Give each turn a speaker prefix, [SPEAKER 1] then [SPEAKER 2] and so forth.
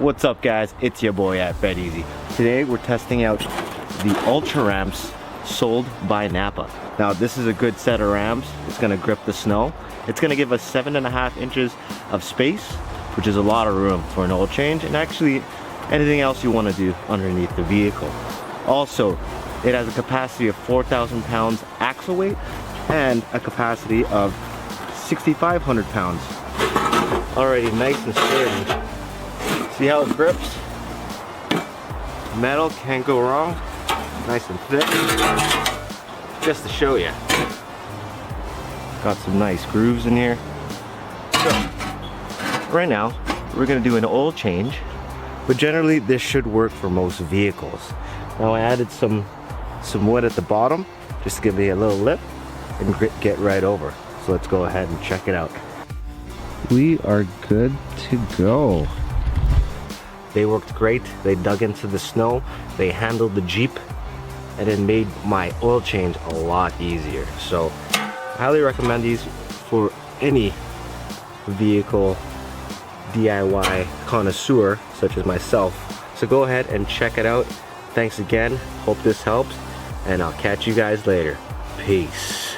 [SPEAKER 1] What's up guys, it's your boy at Bet Easy. Today we're testing out the Ultra Ramps sold by NAPA. Now this is a good set of ramps. It's gonna grip the snow. It's gonna give us 7.5 inches of space, which is a lot of room for an oil change and actually anything else you wanna do underneath the vehicle. Also, it has a capacity of 4,000 pounds axle weight and a capacity of 6,500 pounds. Already nice and sturdy. See how it grips? Metal, can't go wrong. Nice and thick. Just to show you. Got some nice grooves in here. So, right now, we're gonna do an oil change, but generally this should work for most vehicles. Now I added some wood at the bottom, just to give me a little lip and get right over. So let's go ahead and check it out. We are good to go. They worked great. They dug into the snow, they handled the Jeep, and it made my oil change a lot easier. So I highly recommend these for any vehicle DIY connoisseur such as myself. So go ahead and check it out. Thanks again. Hope this helps, and I'll catch you guys later. Peace.